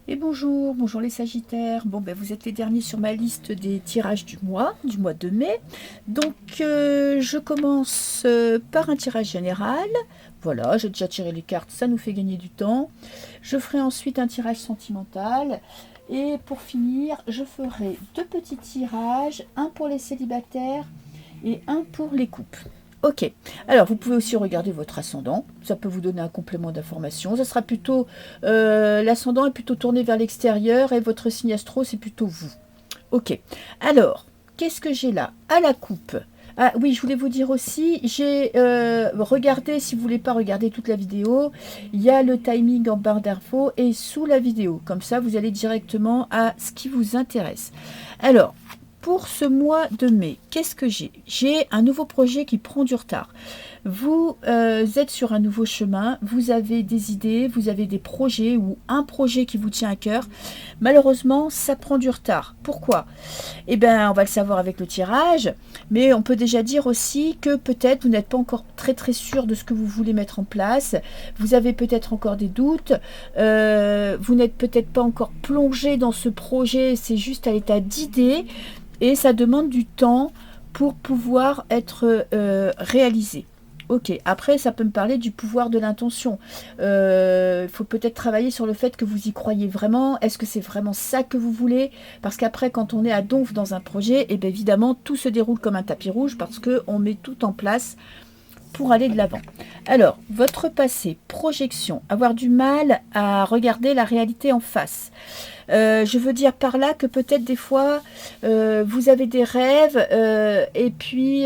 Et bonjour, bonjour les Sagittaires. Bon, ben vous êtes les derniers sur ma liste des tirages du mois de mai. Donc, je commence par un tirage général. Voilà, j'ai déjà tiré les cartes, ça nous fait gagner du temps. Je ferai ensuite un tirage sentimental. Et pour finir, je ferai deux petits tirages, un pour les célibataires et un pour les couples. Ok, alors vous pouvez aussi regarder votre ascendant, ça peut vous donner un complément d'information. Ça sera plutôt, l'ascendant est plutôt tourné vers l'extérieur et votre signe astro c'est plutôt vous. Ok, alors qu'est-ce que j'ai là? À la coupe. Ah oui, je voulais vous dire aussi, j'ai regardé, si vous voulez pas regarder toute la vidéo, il y a le timing en barre d'infos et sous la vidéo. Comme ça, vous allez directement à ce qui vous intéresse. Alors, pour ce mois de mai, qu'est-ce que j'ai? J'ai un nouveau projet qui prend du retard. Vous êtes sur un nouveau chemin, vous avez des idées, vous avez des projets ou un projet qui vous tient à cœur. Malheureusement, ça prend du retard. Pourquoi? Eh bien, on va le savoir avec le tirage, mais on peut déjà dire aussi que peut-être vous n'êtes pas encore très très sûr de ce que vous voulez mettre en place. Vous avez peut-être encore des doutes. Vous n'êtes peut-être pas encore plongé dans ce projet, c'est juste à l'état d'idée et ça demande du temps pour pouvoir être réalisé. Ok, après ça peut me parler du pouvoir de l'intention. Il faut peut-être travailler sur le fait que vous y croyez vraiment. Est-ce que c'est vraiment ça que vous voulez? Parce qu'après, quand on est à donf dans un projet, et bien évidemment, tout se déroule comme un tapis rouge parce qu'on met tout en place pour aller de l'avant. Alors, votre passé, projection, avoir du mal à regarder la réalité en face. Je veux dire par là que peut-être des fois vous avez des rêves et puis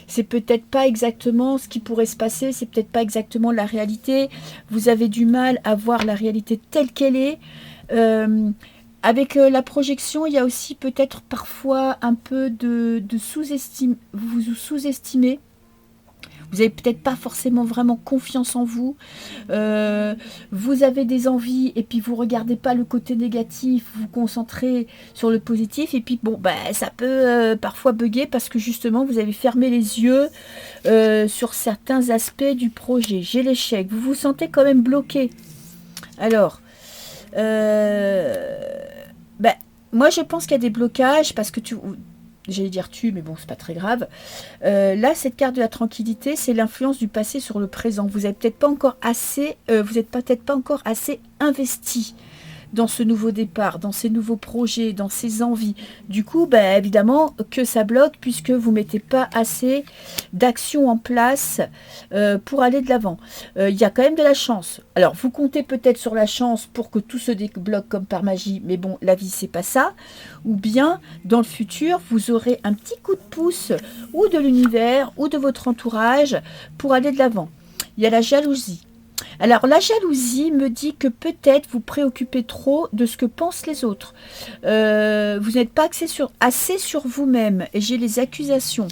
c'est peut-être pas exactement ce qui pourrait se passer, c'est peut-être pas exactement la réalité. Vous avez du mal à voir la réalité telle qu'elle est. Euh, avec la projection, il y a aussi peut-être parfois un peu de sous-estime. Vous vous sous-estimez. Vous n'avez peut-être pas forcément vraiment confiance en vous. Euh, Vous avez des envies et puis vous regardez pas le côté négatif, vous vous concentrez sur le positif. Et puis bon, bah, ça peut parfois bugger parce que justement vous avez fermé les yeux sur certains aspects du projet. J'ai l'échec. Vous vous sentez quand même bloqué. Alors, euh, bah, moi je pense qu'il y a des blocages parce que j'allais dire tu, mais bon, c'est pas très grave. Là, cette carte de la tranquillité, c'est l'influence du passé sur le présent. Vous n'êtes peut-être pas encore assez, vous êtes peut-être pas encore assez investi dans ce nouveau départ, dans ces nouveaux projets, dans ces envies. Du coup, bah, évidemment que ça bloque puisque vous ne mettez pas assez d'action en place pour aller de l'avant. Il y a quand même de la chance. Alors, vous comptez peut-être sur la chance pour que tout se débloque comme par magie, mais bon, la vie, c'est pas ça. Ou bien, dans le futur, vous aurez un petit coup de pouce ou de l'univers ou de votre entourage pour aller de l'avant. Il y a la jalousie. Alors la jalousie me dit que peut-être vous préoccupez trop de ce que pensent les autres. Vous n'êtes pas assez sur vous-même et j'ai les accusations.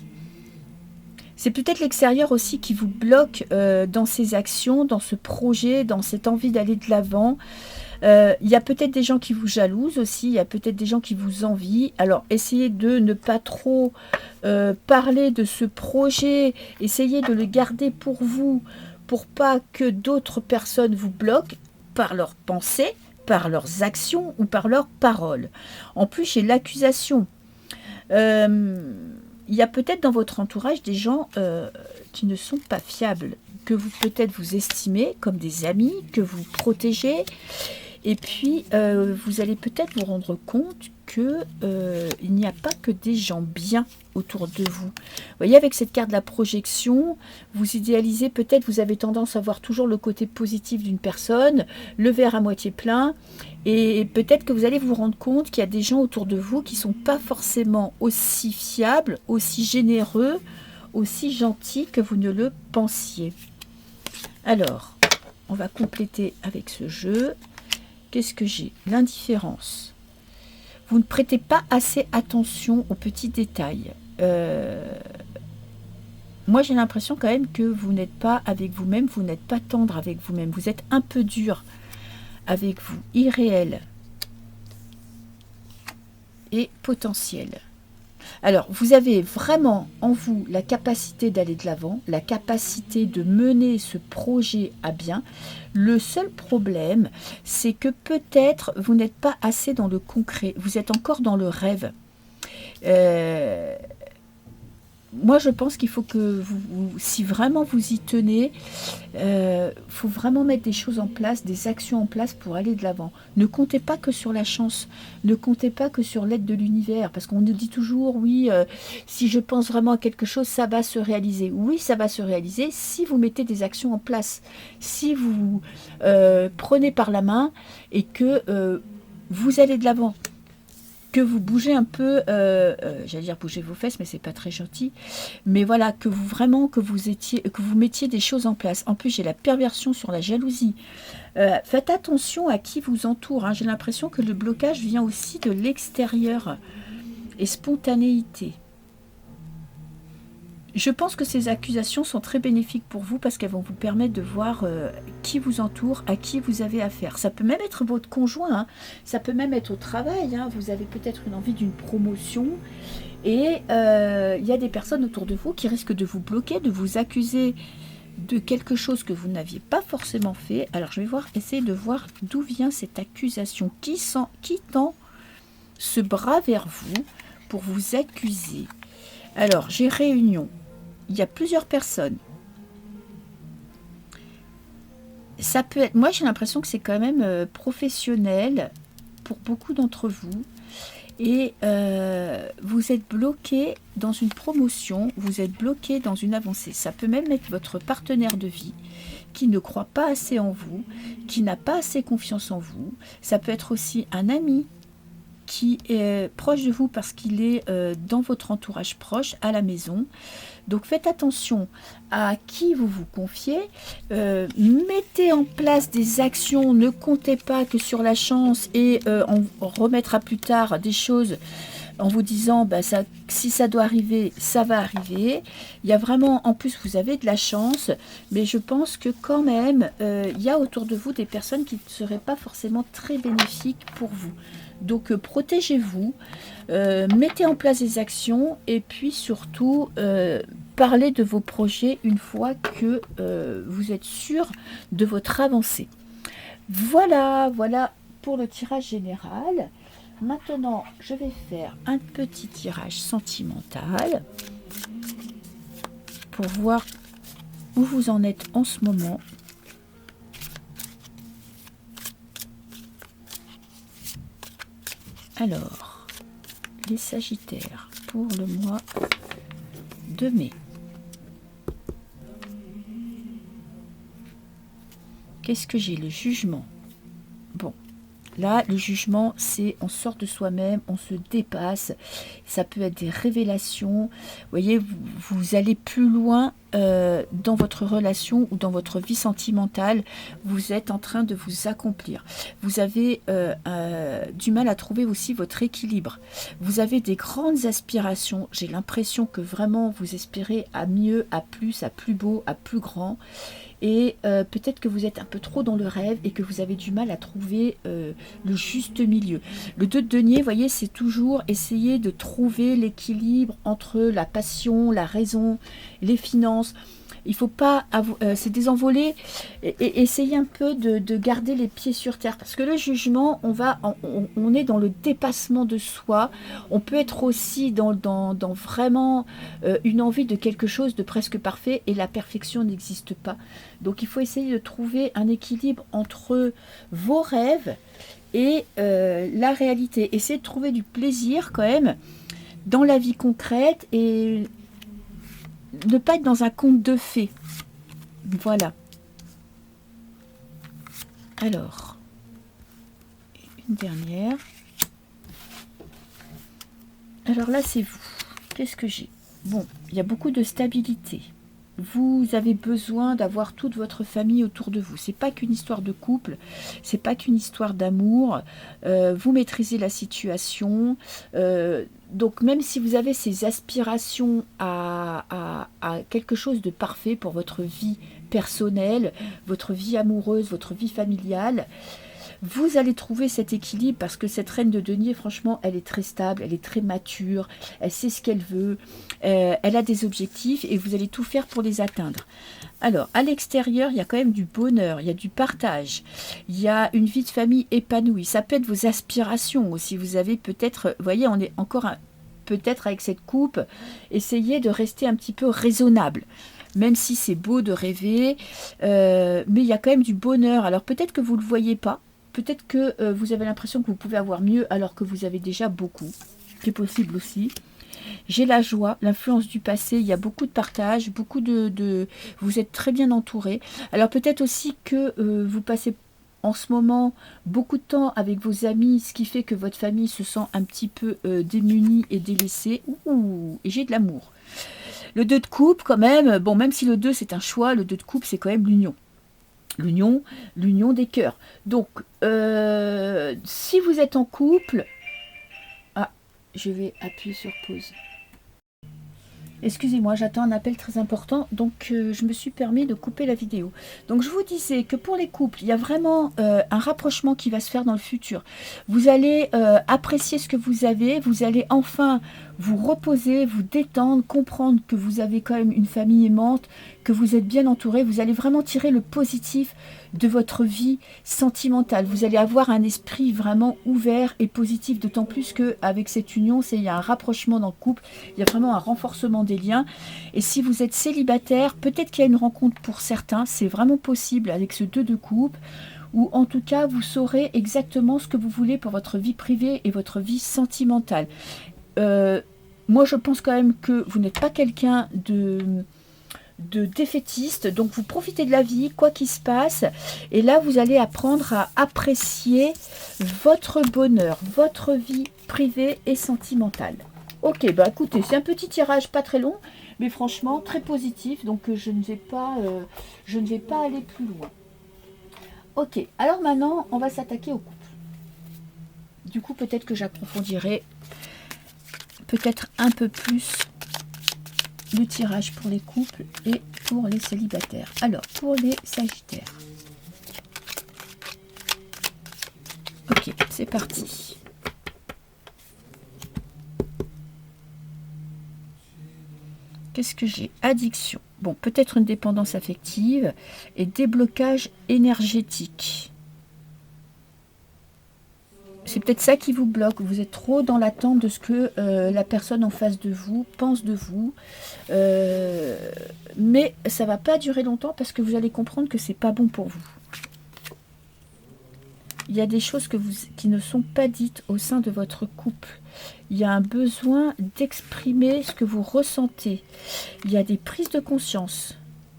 C'est peut-être l'extérieur aussi qui vous bloque dans ces actions, dans ce projet, dans cette envie d'aller de l'avant. Il y a peut-être des gens qui vous jalousent aussi, il y a peut-être des gens qui vous envient. Alors essayez de ne pas trop parler de ce projet, essayez de le garder pour vous, pour pas que d'autres personnes vous bloquent par leurs pensées, par leurs actions ou par leurs paroles. En plus, j'ai l'accusation. Euh, il y a peut-être dans votre entourage des gens qui ne sont pas fiables, que vous peut-être vous estimez comme des amis, que vous protégez, et puis, vous allez peut-être vous rendre compte que il n'y a pas que des gens bien autour de vous. Vous voyez, avec cette carte de la projection, vous idéalisez peut-être, vous avez tendance à voir toujours le côté positif d'une personne, le verre à moitié plein, et peut-être que vous allez vous rendre compte qu'il y a des gens autour de vous qui ne sont pas forcément aussi fiables, aussi généreux, aussi gentils que vous ne le pensiez. Alors, on va compléter avec ce jeu. Qu'est-ce que j'ai? L'indifférence. Vous ne prêtez pas assez attention aux petits détails. Moi, j'ai l'impression quand même que vous n'êtes pas avec vous-même, vous n'êtes pas tendre avec vous-même. Vous êtes un peu dur avec vous, irréel et potentiel. Alors, vous avez vraiment en vous la capacité d'aller de l'avant, la capacité de mener ce projet à bien. Le seul problème, c'est que peut-être vous n'êtes pas assez dans le concret, vous êtes encore dans le rêve. Euh, Moi, je pense qu'il faut que si vraiment vous y tenez, faut vraiment mettre des choses en place, des actions en place pour aller de l'avant. Ne comptez pas que sur la chance, ne comptez pas que sur l'aide de l'univers, parce qu'on nous dit toujours, oui, si je pense vraiment à quelque chose, ça va se réaliser. Oui, ça va se réaliser si vous mettez des actions en place, si vous prenez par la main et que vous allez de l'avant. Que vous bougez un peu, j'allais dire bouger vos fesses, mais c'est pas très gentil. Mais voilà, que vous vraiment que vous mettiez des choses en place. En plus, j'ai la perversion sur la jalousie. Faites attention à qui vous entoure. Hein. J'ai l'impression que le blocage vient aussi de l'extérieur et spontanéité. Je pense que ces accusations sont très bénéfiques pour vous parce qu'elles vont vous permettre de voir qui vous entoure, à qui vous avez affaire. Ça peut même être votre conjoint, hein. Ça peut même être au travail. Hein. Vous avez peut-être une envie d'une promotion et il y a des personnes autour de vous qui risquent de vous bloquer, de vous accuser de quelque chose que vous n'aviez pas forcément fait. Alors je vais essayer de voir d'où vient cette accusation. Qui tend ce bras vers vous pour vous accuser? Alors j'ai réunion. Il y a plusieurs personnes. Ça peut être. Moi, j'ai l'impression que c'est quand même professionnel pour beaucoup d'entre vous. Et vous êtes bloqué dans une promotion, vous êtes bloqué dans une avancée. Ça peut même être votre partenaire de vie qui ne croit pas assez en vous, qui n'a pas assez confiance en vous. Ça peut être aussi un ami qui est proche de vous parce qu'il est dans votre entourage proche, à la maison. Donc faites attention à qui vous vous confiez, mettez en place des actions, ne comptez pas que sur la chance et on remettra plus tard des choses en vous disant bah, si ça doit arriver, ça va arriver. Il y a vraiment, en plus vous avez de la chance, mais je pense que quand même, il y a autour de vous des personnes qui ne seraient pas forcément très bénéfiques pour vous. Donc protégez-vous, mettez en place des actions et puis surtout parlez de vos projets une fois que vous êtes sûr de votre avancée. Voilà pour le tirage général. Maintenant, je vais faire un petit tirage sentimental pour voir où vous en êtes en ce moment. Alors, les Sagittaires pour le mois de mai. Qu'est-ce que j'ai? Le jugement. Bon, là, le jugement, c'est on sort de soi-même, on se dépasse. Ça peut être des révélations. Vous voyez, vous allez plus loin dans votre relation ou dans votre vie sentimentale. Vous êtes en train de vous accomplir. Vous avez du mal à trouver aussi votre équilibre. Vous avez des grandes aspirations. J'ai l'impression que vraiment vous espérez à mieux, à plus beau, à plus grand. Et peut-être que vous êtes un peu trop dans le rêve et que vous avez du mal à trouver le juste milieu. Le 2 de denier, vous voyez, c'est toujours essayer de trouver l'équilibre entre la passion, la raison, les finances. Il ne faut pas se désenvoler et essayer un peu de garder les pieds sur terre. Parce que le jugement, on est dans le dépassement de soi. On peut être aussi dans vraiment une envie de quelque chose de presque parfait et la perfection n'existe pas. Donc il faut essayer de trouver un équilibre entre vos rêves et la réalité. Essayez de trouver du plaisir quand même dans la vie concrète et ne pas être dans un conte de fées. Voilà. Alors, une dernière. Alors là, c'est vous. Qu'est-ce que j'ai? Bon, il y a beaucoup de stabilité. Vous avez besoin d'avoir toute votre famille autour de vous. C'est pas qu'une histoire de couple, c'est pas qu'une histoire d'amour. Vous maîtrisez la situation. Donc même si vous avez ces aspirations à quelque chose de parfait pour votre vie personnelle, votre vie amoureuse, votre vie familiale, Vous allez trouver cet équilibre parce que cette reine de denier, franchement, elle est très stable, elle est très mature, elle sait ce qu'elle veut, elle a des objectifs et vous allez tout faire pour les atteindre. Alors, à l'extérieur, il y a quand même du bonheur, il y a du partage, il y a une vie de famille épanouie. Ça peut être vos aspirations aussi. Vous avez peut-être, vous voyez, on est encore peut-être avec cette coupe, essayez de rester un petit peu raisonnable. Même si c'est beau de rêver, mais il y a quand même du bonheur. Alors peut-être que vous ne le voyez pas, peut-être que vous avez l'impression que vous pouvez avoir mieux alors que vous avez déjà beaucoup. C'est possible aussi. J'ai la joie, l'influence du passé, il y a beaucoup de partage, beaucoup de vous êtes très bien entouré. Alors peut-être aussi que vous passez en ce moment beaucoup de temps avec vos amis, ce qui fait que votre famille se sent un petit peu démunie et délaissée. Ouh, et j'ai de l'amour. Le 2 de coupe quand même, bon même si le 2 c'est un choix, le 2 de coupe c'est quand même l'union. L'union des cœurs. Donc si vous êtes en couple... Ah, je vais appuyer sur pause. Excusez-moi, j'attends un appel très important, donc je me suis permis de couper la vidéo. Donc je vous disais que pour les couples, il y a vraiment un rapprochement qui va se faire dans le futur. Vous allez apprécier ce que vous avez, vous allez enfin vous reposer, vous détendre, comprendre que vous avez quand même une famille aimante, que vous êtes bien entouré. Vous allez vraiment tirer le positif de votre vie sentimentale. Vous allez avoir un esprit vraiment ouvert et positif, d'autant plus qu'avec cette union, il y a un rapprochement dans le couple, il y a vraiment un renforcement des liens. Et si vous êtes célibataire, peut-être qu'il y a une rencontre pour certains, c'est vraiment possible avec ce 2 de coupe, ou en tout cas, vous saurez exactement ce que vous voulez pour votre vie privée et votre vie sentimentale. Moi, je pense quand même que vous n'êtes pas quelqu'un de défaitiste, donc vous profitez de la vie, quoi qu'il se passe, et là vous allez apprendre à apprécier votre bonheur, votre vie privée et sentimentale. Ok, bah écoutez, c'est un petit tirage pas très long, mais franchement très positif, donc je ne vais pas aller plus loin. Ok, alors maintenant on va s'attaquer au couple. Du coup peut-être que j'approfondirai peut-être un peu plus le tirage pour les couples et pour les célibataires. Alors, pour les sagittaires. Ok, c'est parti. Qu'est-ce que j'ai? Addiction. Bon, peut-être une dépendance affective et déblocage énergétique. C'est peut-être ça qui vous bloque. Vous êtes trop dans l'attente de ce que la personne en face de vous pense de vous. Mais ça ne va pas durer longtemps parce que vous allez comprendre que c'est pas bon pour vous. Il y a des choses qui ne sont pas dites au sein de votre couple. Il y a un besoin d'exprimer ce que vous ressentez. Il y a des prises de conscience.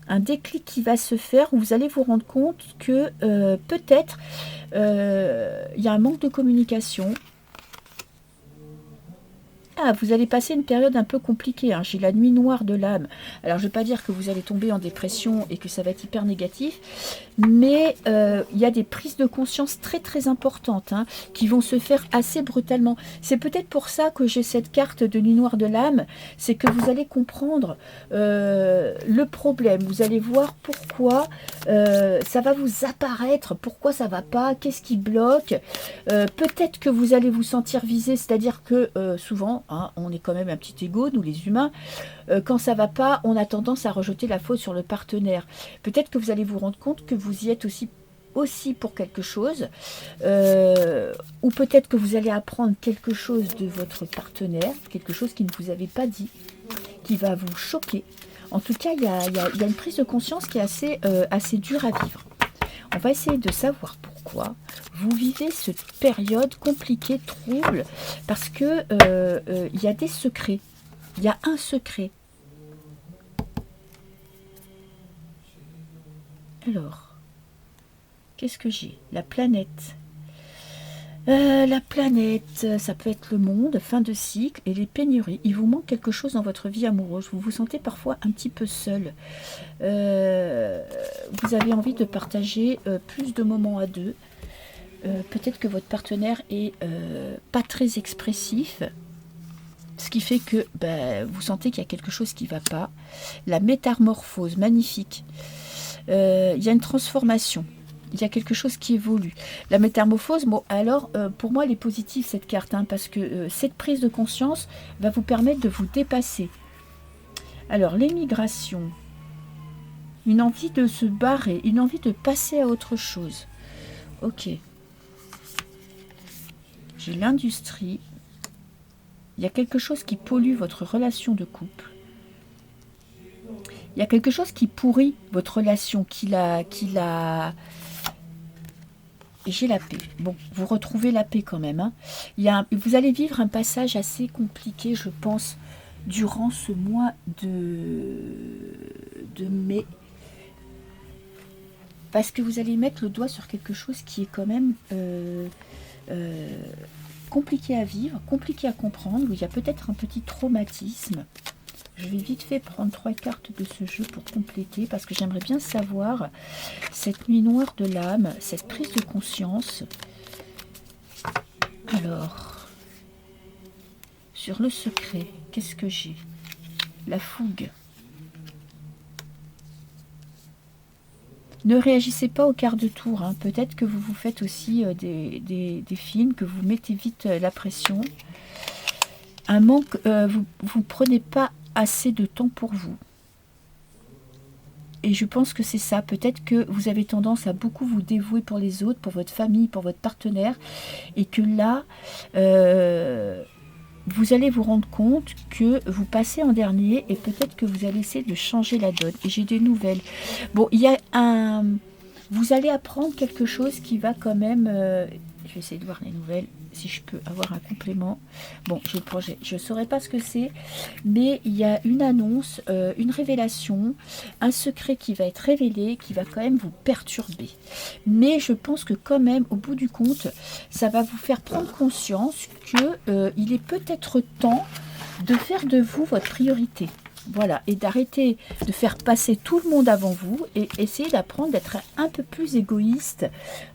Un déclic qui va se faire où vous allez vous rendre compte que peut-être il y a un manque de communication. Ah, vous allez passer une période un peu compliquée, hein. J'ai la nuit noire de l'âme. Alors, je ne vais pas dire que vous allez tomber en dépression et que ça va être hyper négatif, mais il y a des prises de conscience très très importantes hein, qui vont se faire assez brutalement. C'est peut-être pour ça que j'ai cette carte de nuit noire de l'âme, c'est que vous allez comprendre le problème. Vous allez voir pourquoi ça va vous apparaître, pourquoi ça ne va pas, qu'est-ce qui bloque. Peut-être que vous allez vous sentir visé, c'est-à-dire que souvent, hein, on est quand même un petit ego, nous les humains, quand ça va pas, on a tendance à rejeter la faute sur le partenaire. Peut-être que vous allez vous rendre compte que vous y êtes aussi pour quelque chose, ou peut-être que vous allez apprendre quelque chose de votre partenaire, quelque chose qui ne vous avait pas dit, qui va vous choquer. En tout cas, il y a une prise de conscience qui est assez dure à vivre. On va essayer de savoir pourquoi vous vivez cette période compliquée, trouble, parce que il y a des secrets. Il y a un secret. Alors, qu'est-ce que j'ai? La planète. La planète, ça peut être le monde, fin de cycle et les pénuries. Il vous manque quelque chose dans votre vie amoureuse. Vous vous sentez parfois un petit peu seul. Vous avez envie de partager plus de moments à deux. Peut-être que votre partenaire est pas très expressif. Ce qui fait que vous sentez qu'il y a quelque chose qui ne va pas. La métamorphose, magnifique. Il y a une transformation. Il y a quelque chose qui évolue. La métamorphose, bon, alors, pour moi, elle est positive, cette carte, hein, parce que cette prise de conscience va vous permettre de vous dépasser. Alors, l'émigration, une envie de se barrer, une envie de passer à autre chose. Ok. J'ai l'industrie. Il y a quelque chose qui pollue votre relation de couple. Il y a quelque chose qui pourrit votre relation, qui la... Et j'ai la paix. Bon, vous retrouvez la paix quand même. Hein. Vous allez vivre un passage assez compliqué, je pense, durant ce mois de mai. Parce que vous allez mettre le doigt sur quelque chose qui est quand même compliqué à vivre, compliqué à comprendre, où il y a peut-être un petit traumatisme. Je vais vite fait prendre 3 cartes de ce jeu pour compléter, parce que j'aimerais bien savoir cette nuit noire de l'âme, cette prise de conscience. Alors, sur le secret, qu'est-ce que j'ai? La fougue. Ne réagissez pas au quart de tour. Hein. Peut-être que vous vous faites aussi des films, que vous mettez vite la pression. Un manque, vous ne prenez pas assez de temps pour vous. Et je pense que c'est ça. Peut-être que vous avez tendance à beaucoup vous dévouer pour les autres, pour votre famille, pour votre partenaire. Et que là, vous allez vous rendre compte que vous passez en dernier et peut-être que vous allez essayer de changer la donne. Et j'ai des nouvelles. Bon, il y a un... Vous allez apprendre quelque chose qui va quand même... je vais essayer de voir les nouvelles, si je peux avoir un complément. Bon, j'ai le projet. Je ne saurais pas ce que c'est, mais il y a une annonce, une révélation, un secret qui va être révélé, qui va quand même vous perturber. Mais je pense que quand même, au bout du compte, ça va vous faire prendre conscience que il est peut-être temps de faire de vous votre priorité. Voilà, et d'arrêter de faire passer tout le monde avant vous et essayer d'apprendre d'être un peu plus égoïste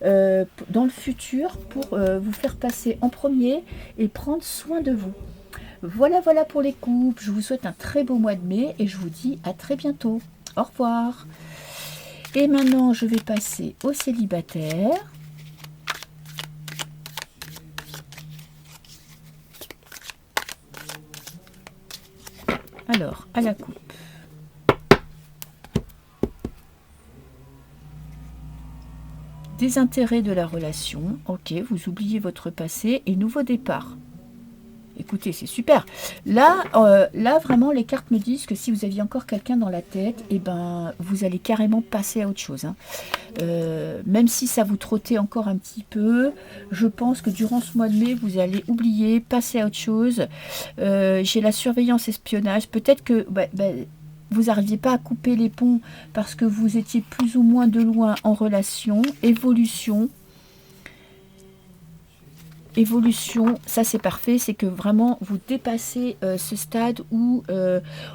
dans le futur pour vous faire passer en premier et prendre soin de vous. Voilà, voilà pour les couples. Je vous souhaite un très beau mois de mai et je vous dis à très bientôt. Au revoir. Et maintenant, je vais passer aux célibataires. Alors, à la coupe. Désintérêt de la relation. Ok, vous oubliez votre passé et nouveau départ. Écoutez, c'est super. Là, vraiment, les cartes me disent que si vous aviez encore quelqu'un dans la tête, eh ben, vous allez carrément passer à autre chose. Hein. Même si ça vous trottait encore un petit peu, je pense que durant ce mois de mai, vous allez oublier, passer à autre chose. J'ai la surveillance espionnage. Peut-être que vous n'arriviez pas à couper les ponts parce que vous étiez plus ou moins de loin en relation. Évolution, ça c'est parfait, c'est que vraiment vous dépassez ce stade où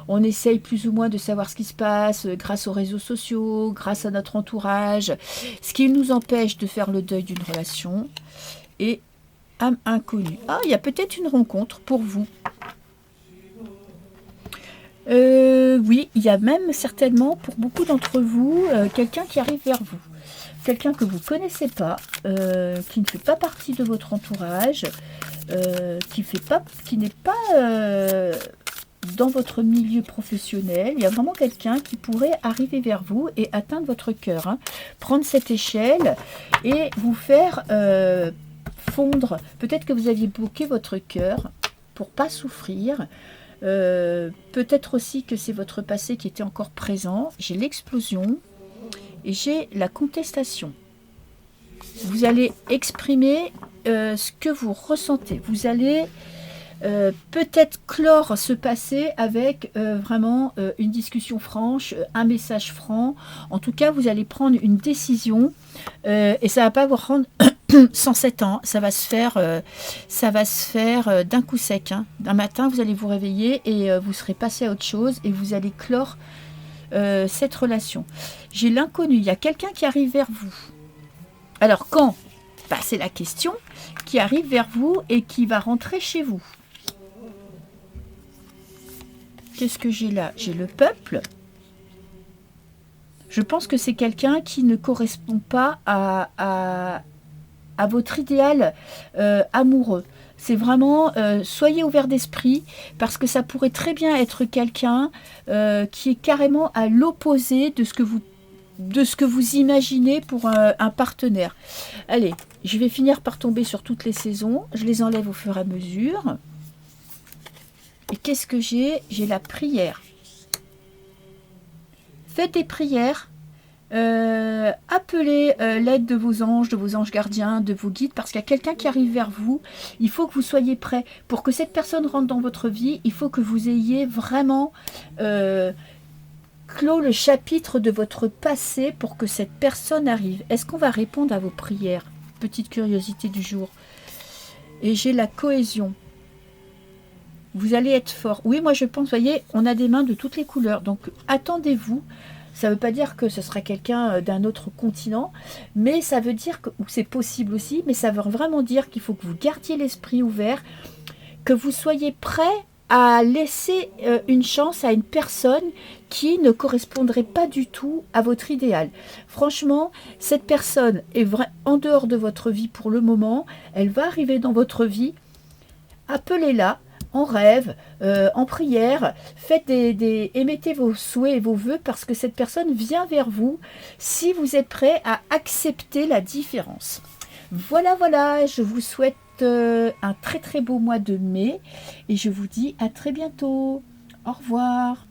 on essaye plus ou moins de savoir ce qui se passe grâce aux réseaux sociaux, grâce à notre entourage, ce qui nous empêche de faire le deuil d'une relation. Et âme inconnue. Ah, il y a peut-être une rencontre pour vous. Oui, il y a même certainement pour beaucoup d'entre vous quelqu'un qui arrive vers vous. Quelqu'un que vous ne connaissez pas, qui ne fait pas partie de votre entourage, qui n'est pas dans votre milieu professionnel. Il y a vraiment quelqu'un qui pourrait arriver vers vous et atteindre votre cœur. Hein. Prendre cette échelle et vous faire fondre. Peut-être que vous aviez bloqué votre cœur pour ne pas souffrir. Peut-être aussi que c'est votre passé qui était encore présent. J'ai l'explosion. Et j'ai la contestation. Vous allez exprimer ce que vous ressentez. Vous allez peut-être clore ce passé avec vraiment une discussion franche, un message franc. En tout cas, vous allez prendre une décision et ça ne va pas vous rendre 107 ans. Ça va se faire d'un coup sec. Hein. D'un matin, vous allez vous réveiller et vous serez passé à autre chose et vous allez clore cette relation. J'ai l'inconnu, il y a quelqu'un qui arrive vers vous. Alors quand? C'est la question, qui arrive vers vous et qui va rentrer chez vous. Qu'est-ce que j'ai là? J'ai le peuple. Je pense que c'est quelqu'un qui ne correspond pas à votre idéal amoureux. C'est vraiment, soyez ouvert d'esprit, parce que ça pourrait très bien être quelqu'un qui est carrément à l'opposé de ce que vous imaginez pour un partenaire. Allez, je vais finir par tomber sur toutes les saisons. Je les enlève au fur et à mesure. Et qu'est-ce que j'ai? J'ai la prière. Faites des prières. Appelez l'aide de vos anges gardiens, de vos guides, parce qu'il y a quelqu'un qui arrive vers vous. Il faut que vous soyez prêts. Pour que cette personne rentre dans votre vie, il faut que vous ayez vraiment clos le chapitre de votre passé pour que cette personne arrive. Est-ce qu'on va répondre à vos prières? Petite curiosité du jour. Et j'ai la cohésion. Vous allez être fort. Oui, moi je pense, voyez, on a des mains de toutes les couleurs. Donc attendez-vous. Ça ne veut pas dire que ce sera quelqu'un d'un autre continent, mais ça veut dire que, ou c'est possible aussi, mais ça veut vraiment dire qu'il faut que vous gardiez l'esprit ouvert, que vous soyez prêt à laisser une chance à une personne qui ne correspondrait pas du tout à votre idéal. Franchement, cette personne est en dehors de votre vie pour le moment, elle va arriver dans votre vie, appelez-la, en rêve, en prière, faites émettez vos souhaits et vos vœux, parce que cette personne vient vers vous si vous êtes prêt à accepter la différence. Voilà, voilà, je vous souhaite un très très beau mois de mai et je vous dis à très bientôt. Au revoir.